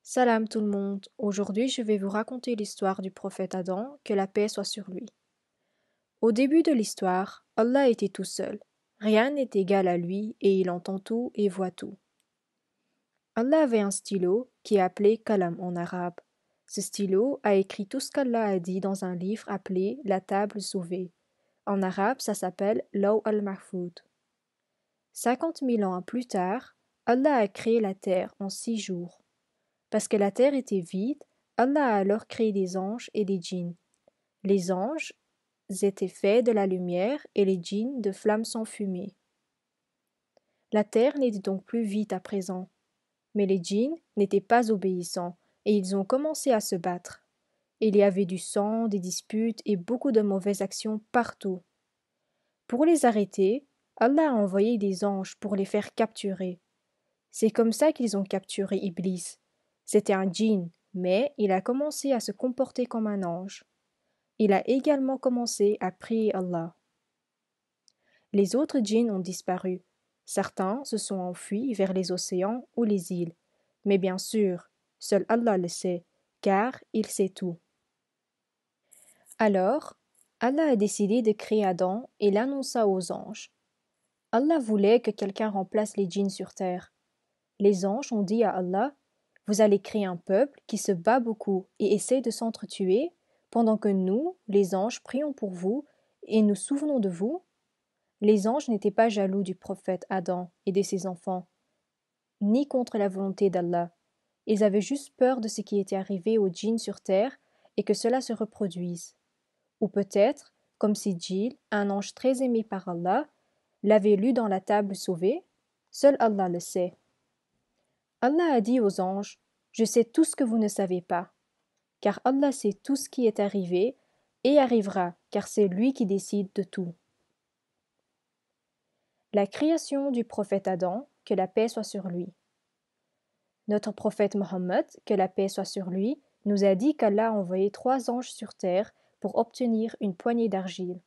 Salam tout le monde. Aujourd'hui, je vais vous raconter l'histoire du prophète Adam, que la paix soit sur lui. Au début de l'histoire, Allah était tout seul. Rien n'est égal à lui et il entend tout et voit tout. Allah avait un stylo qui est appelé Kalam en arabe. Ce stylo a écrit tout ce qu'Allah a dit dans un livre appelé La table sauvée. En arabe, ça s'appelle Law al-Mahfoud. 50 000 ans plus tard, Allah a créé la terre en 6 jours. Parce que la terre était vide, Allah a alors créé des anges et des djinns. Les anges étaient faits de la lumière et les djinns de flammes sans fumée. La terre n'était donc plus vide à présent. Mais les djinns n'étaient pas obéissants et ils ont commencé à se battre. Il y avait du sang, des disputes et beaucoup de mauvaises actions partout. Pour les arrêter, Allah a envoyé des anges pour les faire capturer. C'est comme ça qu'ils ont capturé Iblis. C'était un djinn, mais il a commencé à se comporter comme un ange. Il a également commencé à prier Allah. Les autres djinns ont disparu. Certains se sont enfuis vers les océans ou les îles. Mais bien sûr, seul Allah le sait, car il sait tout. Alors, Allah a décidé de créer Adam et l'annonça aux anges. Allah voulait que quelqu'un remplace les djinns sur terre. Les anges ont dit à Allah: Vous allez créer un peuple qui se bat beaucoup et essaie de s'entretuer, pendant que nous, les anges, prions pour vous et nous souvenons de vous. Les anges n'étaient pas jaloux du prophète Adam et de ses enfants, ni contre la volonté d'Allah. Ils avaient juste peur de ce qui était arrivé aux djinns sur terre et que cela se reproduise. Ou peut-être, comme si Djil, un ange très aimé par Allah, l'avait lu dans la table sauvée, seul Allah le sait. Allah a dit aux anges: Je sais tout ce que vous ne savez pas, car Allah sait tout ce qui est arrivé et arrivera, car c'est lui qui décide de tout. La création du prophète Adam, que la paix soit sur lui. Notre prophète Mohammed, que la paix soit sur lui, nous a dit qu'Allah a envoyé 3 anges sur terre pour obtenir une poignée d'argile.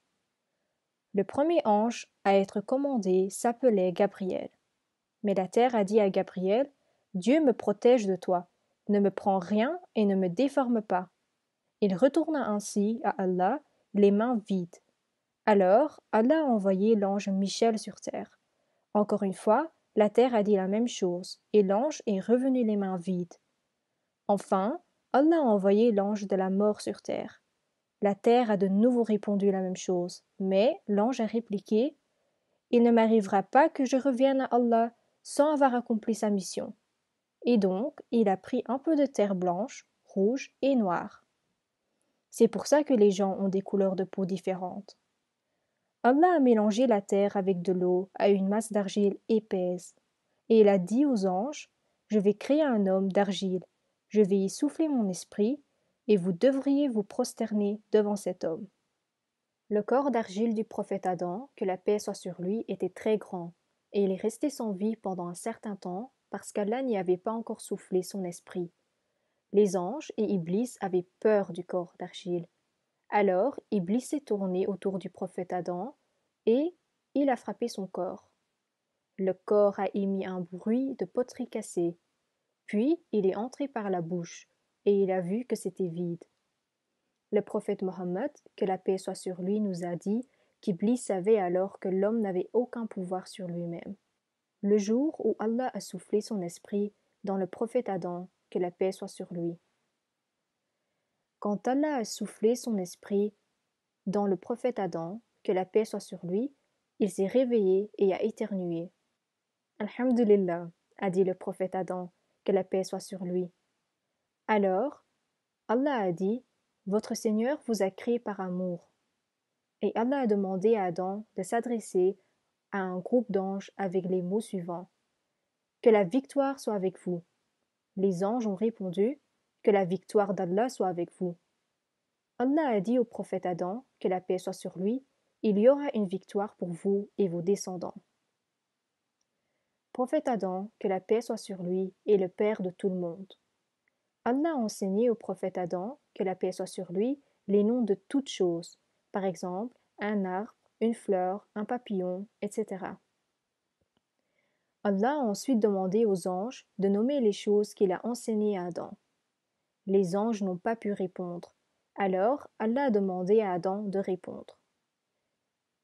Le premier ange à être commandé s'appelait Gabriel. Mais la terre a dit à Gabriel: Dieu me protège de toi, ne me prends rien et ne me déforme pas. Il retourna ainsi à Allah les mains vides. Alors Allah a envoyé l'ange Michel sur terre. Encore une fois, la terre a dit la même chose, et l'ange est revenu les mains vides. Enfin, Allah a envoyé l'ange de la mort sur terre. La terre a de nouveau répondu la même chose, mais l'ange a répliqué: Il ne m'arrivera pas que je revienne à Allah sans avoir accompli sa mission. Et donc, il a pris un peu de terre blanche, rouge et noire. C'est pour ça que les gens ont des couleurs de peau différentes. Allah a mélangé la terre avec de l'eau à une masse d'argile épaisse, et il a dit aux anges: Je vais créer un homme d'argile, je vais y souffler mon esprit, et vous devriez vous prosterner devant cet homme. Le corps d'argile du prophète Adam, que la paix soit sur lui, était très grand, et il est resté sans vie pendant un certain temps, parce qu'Allah n'y avait pas encore soufflé son esprit. Les anges et Iblis avaient peur du corps d'argile. Alors Iblis s'est tourné autour du prophète Adam, et il a frappé son corps. Le corps a émis un bruit de poterie cassée. Puis il est entré par la bouche, et il a vu que c'était vide. Le prophète Mohammed, que la paix soit sur lui, nous a dit qu'Iblis savait alors que l'homme n'avait aucun pouvoir sur lui-même. Le jour où Allah a soufflé son esprit dans le prophète Adam, que la paix soit sur lui. Quand Allah a soufflé son esprit dans le prophète Adam, que la paix soit sur lui, il s'est réveillé et a éternué. Alhamdulillah, a dit le prophète Adam, que la paix soit sur lui. Alors, Allah a dit: Votre Seigneur vous a créé par amour. Et Allah a demandé à Adam de s'adresser à un groupe d'anges avec les mots suivants: Que la victoire soit avec vous. Les anges ont répondu: Que la victoire d'Allah soit avec vous. Allah a dit au prophète Adam, que la paix soit sur lui: Il y aura une victoire pour vous et vos descendants. Prophète Adam, que la paix soit sur lui, est le père de tout le monde. Allah a enseigné au prophète Adam, que la paix soit sur lui, les noms de toutes choses, par exemple un arbre, une fleur, un papillon, etc. Allah a ensuite demandé aux anges de nommer les choses qu'il a enseignées à Adam. Les anges n'ont pas pu répondre. Alors Allah a demandé à Adam de répondre.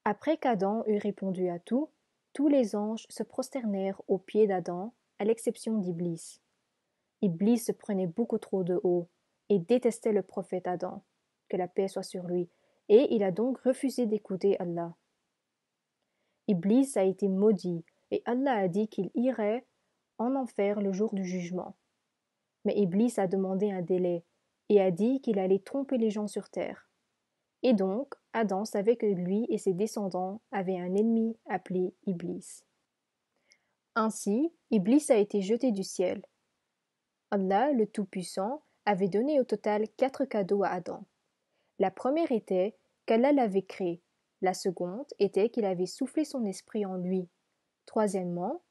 Après qu'Adam eut répondu à tout, tous les anges se prosternèrent aux pieds d'Adam, à l'exception d'Iblis. Iblis se prenait beaucoup trop de haut et détestait le prophète Adam, que la paix soit sur lui, et il a donc refusé d'écouter Allah. Iblis a été maudit, et Allah a dit qu'il irait en enfer le jour du jugement. Mais Iblis a demandé un délai, et a dit qu'il allait tromper les gens sur terre. Et donc, Adam savait que lui et ses descendants avaient un ennemi appelé Iblis. Ainsi, Iblis a été jeté du ciel. Allah, le Tout-Puissant, avait donné au total 4 cadeaux à Adam. La première était qu'Allah l'avait créé. La seconde était qu'il avait soufflé son esprit en lui. Troisièmement,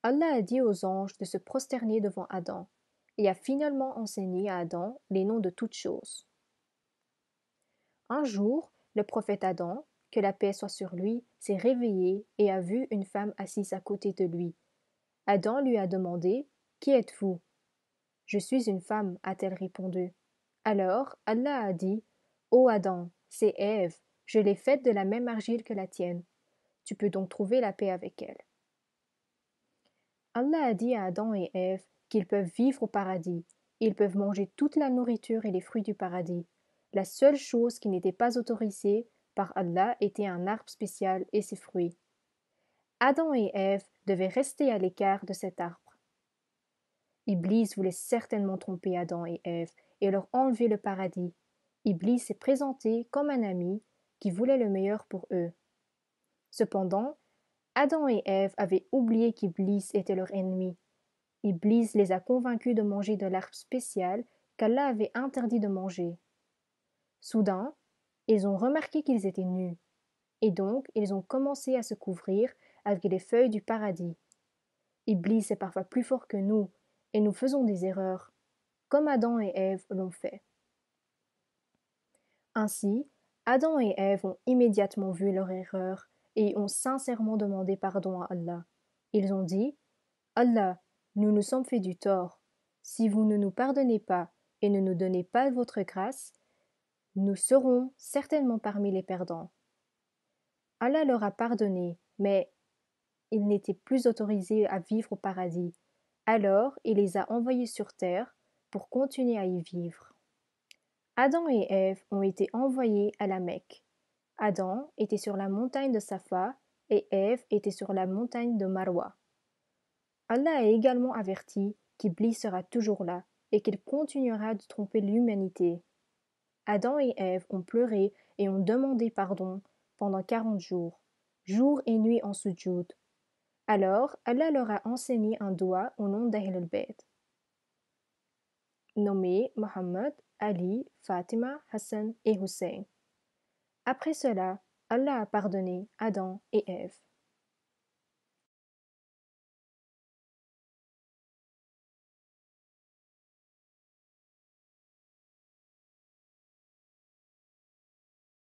Allah a dit aux anges de se prosterner devant Adam et a finalement enseigné à Adam les noms de toutes choses. Un jour, le prophète Adam, que la paix soit sur lui, s'est réveillé et a vu une femme assise à côté de lui. Adam lui a demandé « Qui êtes-vous » ? « Je suis une femme, a-t-elle répondu. Alors Allah a dit « Ô Adam, c'est Ève, je l'ai faite de la même argile que la tienne. Tu peux donc trouver la paix avec elle. » Allah a dit à Adam et Ève qu'ils peuvent vivre au paradis. Ils peuvent manger toute la nourriture et les fruits du paradis. La seule chose qui n'était pas autorisée par Allah était un arbre spécial et ses fruits. Adam et Ève devaient rester à l'écart de cet arbre. Iblis voulait certainement tromper Adam et Ève et leur enlever le paradis. Iblis s'est présenté comme un ami qui voulait le meilleur pour eux. Cependant, Adam et Ève avaient oublié qu'Iblis était leur ennemi. Iblis les a convaincus de manger de l'arbre spécial qu'Allah avait interdit de manger. Soudain, ils ont remarqué qu'ils étaient nus, et donc ils ont commencé à se couvrir avec les feuilles du paradis. Iblis est parfois plus fort que nous, et nous faisons des erreurs, comme Adam et Ève l'ont fait. Ainsi, Adam et Ève ont immédiatement vu leur erreur et ont sincèrement demandé pardon à Allah. Ils ont dit « Allah, nous nous sommes fait du tort. Si vous ne nous pardonnez pas et ne nous donnez pas votre grâce, nous serons certainement parmi les perdants. » Allah leur a pardonné, mais ils n'étaient plus autorisés à vivre au paradis. Alors il les a envoyés sur terre pour continuer à y vivre. Adam et Ève ont été envoyés à la Mecque. Adam était sur la montagne de Safa et Ève était sur la montagne de Marwa. Allah a également averti qu'Iblis sera toujours là et qu'il continuera de tromper l'humanité. Adam et Ève ont pleuré et ont demandé pardon pendant 40 jours, jour et nuit en sujoud. Alors Allah leur a enseigné un doigt au nom d'Ahl al-Bayt, nommés Mohammed, Ali, Fatima, Hassan et Hussein. Après cela, Allah a pardonné Adam et Ève.